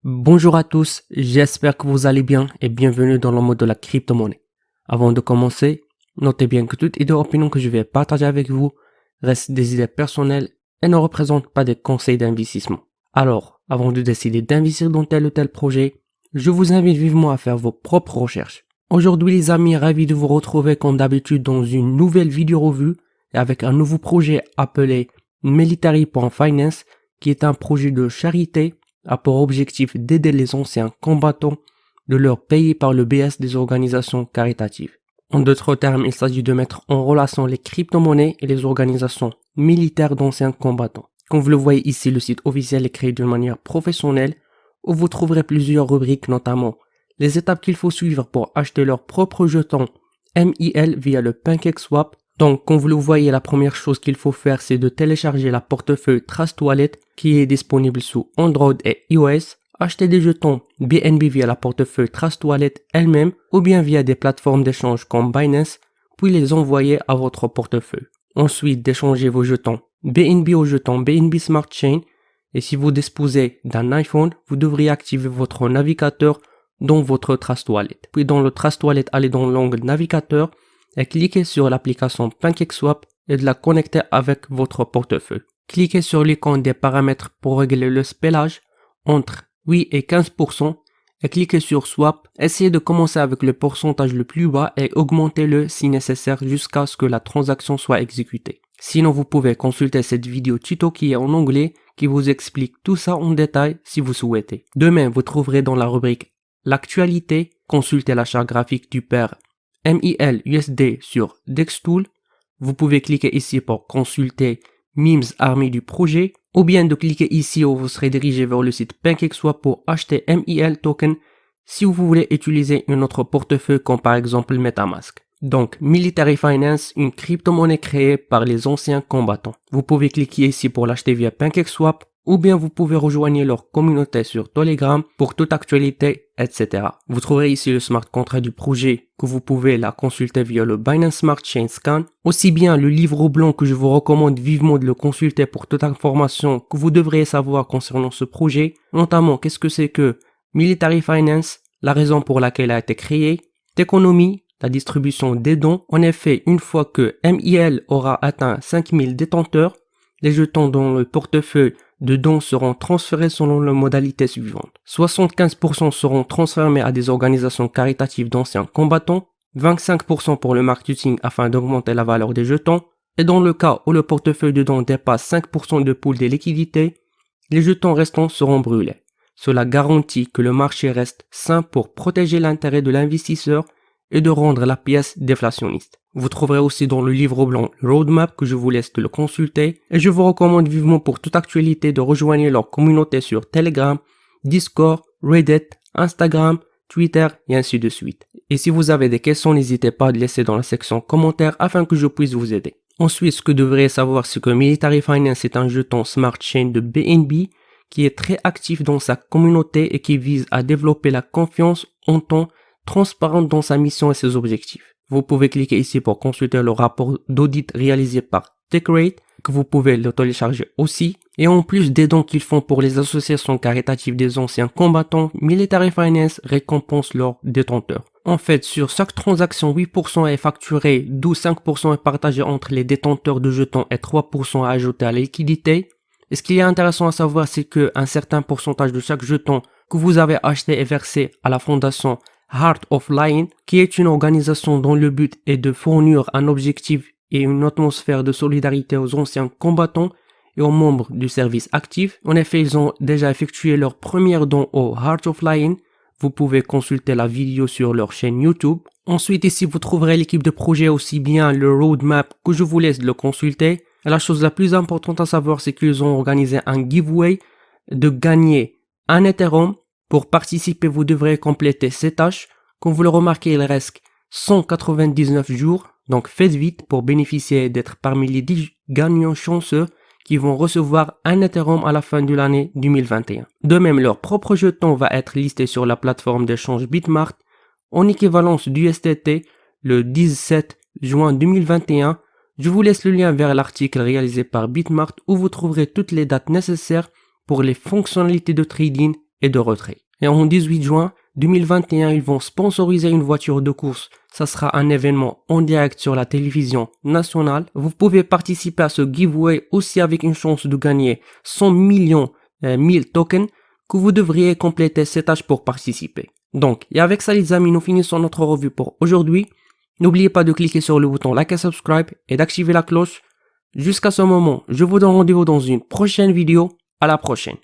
Bonjour à tous, j'espère que vous allez bien et bienvenue dans le monde de la crypto-monnaie. Avant de commencer, notez bien que toute idée ou opinion que je vais partager avec vous reste des idées personnelles et ne représente pas des conseils d'investissement. Alors, avant de décider d'investir dans tel ou tel projet, je vous invite vivement à faire vos propres recherches. Aujourd'hui les amis, ravi de vous retrouver comme d'habitude dans une nouvelle vidéo revue et avec un nouveau projet appelé Military.finance qui est un projet de charité a pour objectif d'aider les anciens combattants de leur pays par le biais des organisations caritatives. En d'autres termes, il s'agit de mettre en relation les crypto-monnaies et les organisations militaires d'anciens combattants. Comme vous le voyez ici, le site officiel est créé d'une manière professionnelle où vous trouverez plusieurs rubriques, notamment les étapes qu'il faut suivre pour acheter leurs propres jetons MIL via le PancakeSwap. Donc, comme vous le voyez, la première chose qu'il faut faire, c'est de télécharger la portefeuille Trust Wallet qui est disponible sous Android et iOS. Acheter des jetons BNB via la portefeuille Trust Wallet elle-même ou bien via des plateformes d'échange comme Binance, puis les envoyer à votre portefeuille. Ensuite, d'échanger vos jetons BNB aux jetons BNB Smart Chain. Et si vous disposez d'un iPhone, vous devriez activer votre navigateur dans votre Trust Wallet. Puis dans le Trust Wallet, allez dans l'onglet navigateur et cliquez sur l'application PancakeSwap et de la connecter avec votre portefeuille. Cliquez sur l'icône des paramètres pour régler le spellage entre 8 et 15% et cliquez sur Swap. Essayez de commencer avec le pourcentage le plus bas et augmentez-le si nécessaire jusqu'à ce que la transaction soit exécutée. Sinon, vous pouvez consulter cette vidéo tuto qui est en anglais qui vous explique tout ça en détail si vous souhaitez. Demain, vous trouverez dans la rubrique L'actualité, consultez la charte graphique du pair MIL USD sur Dextool. Vous pouvez cliquer ici pour consulter Memes Army du projet ou bien de cliquer ici où vous serez dirigé vers le site PancakeSwap pour acheter MIL token si vous voulez utiliser un autre portefeuille comme par exemple MetaMask. Donc, Military Finance, une crypto-monnaie créée par les anciens combattants. Vous pouvez cliquer ici pour l'acheter via PancakeSwap ou bien vous pouvez rejoindre leur communauté sur Telegram pour toute actualité, etc. Vous trouverez ici le smart contract du projet que vous pouvez la consulter via le Binance Smart Chain Scan. Aussi bien le livre blanc que je vous recommande vivement de le consulter pour toute information que vous devriez savoir concernant ce projet, notamment qu'est-ce que c'est que Military Finance, la raison pour laquelle elle a été créée, l'économie, la distribution des dons. En effet, une fois que MIL aura atteint 5000 détenteurs, les jetons dans le portefeuille de dons seront transférés selon la modalité suivante. 75% seront transférés à des organisations caritatives d'anciens combattants, 25% pour le marketing afin d'augmenter la valeur des jetons, et dans le cas où le portefeuille de dons dépasse 5% de pool des liquidités, les jetons restants seront brûlés. Cela garantit que le marché reste sain pour protéger l'intérêt de l'investisseur et de rendre la pièce déflationniste. Vous trouverez aussi dans le livre blanc le roadmap que je vous laisse de le consulter et je vous recommande vivement pour toute actualité de rejoindre leur communauté sur Telegram, Discord, Reddit, Instagram, Twitter et ainsi de suite. Et si vous avez des questions, n'hésitez pas à les laisser dans la section commentaires afin que je puisse vous aider. Ensuite, ce que vous devriez savoir, c'est que Military Finance est un jeton Smart Chain de BNB qui est très actif dans sa communauté et qui vise à développer la confiance en temps transparente dans sa mission et ses objectifs. Vous pouvez cliquer ici pour consulter le rapport d'audit réalisé par TechRate, que vous pouvez le télécharger aussi. Et en plus des dons qu'ils font pour les associations caritatives des anciens combattants, Military Finance récompense leurs détenteurs. En fait, sur chaque transaction, 8% est facturé, d'où 5% est partagé entre les détenteurs de jetons et 3% est ajouté à la liquidité. Et ce qui est intéressant à savoir, c'est qu'un certain pourcentage de chaque jeton que vous avez acheté est versé à la fondation Heart of Lion, qui est une organisation dont le but est de fournir un objectif et une atmosphère de solidarité aux anciens combattants et aux membres du service actif. En effet, ils ont déjà effectué leur premier don au Heart of Lion. Vous pouvez consulter la vidéo sur leur chaîne YouTube. Ensuite, ici, vous trouverez l'équipe de projet aussi bien le roadmap que je vous laisse le consulter. Et la chose la plus importante à savoir, c'est qu'ils ont organisé un giveaway de gagner un Ethereum. Pour participer, vous devrez compléter ces tâches. Comme vous le remarquez, il reste 199 jours. Donc faites vite pour bénéficier d'être parmi les 10 gagnants chanceux qui vont recevoir un Ethereum à la fin de l'année 2021. De même, leur propre jeton va être listé sur la plateforme d'échange Bitmart en équivalence d'USDT le 17 juin 2021. Je vous laisse le lien vers l'article réalisé par Bitmart où vous trouverez toutes les dates nécessaires pour les fonctionnalités de trading et de retrait. Et en 18 juin 2021, ils vont sponsoriser une voiture de course. Ça sera un événement en direct sur la télévision nationale. Vous pouvez participer à ce giveaway aussi avec une chance de gagner 100 millions 1000 tokens que vous devriez compléter ces tâches pour participer. Donc, et avec ça les amis, nous finissons notre revue pour aujourd'hui. N'oubliez pas de cliquer sur le bouton like et subscribe et d'activer la cloche. Jusqu'à ce moment, je vous donne rendez-vous dans une prochaine vidéo. À la prochaine.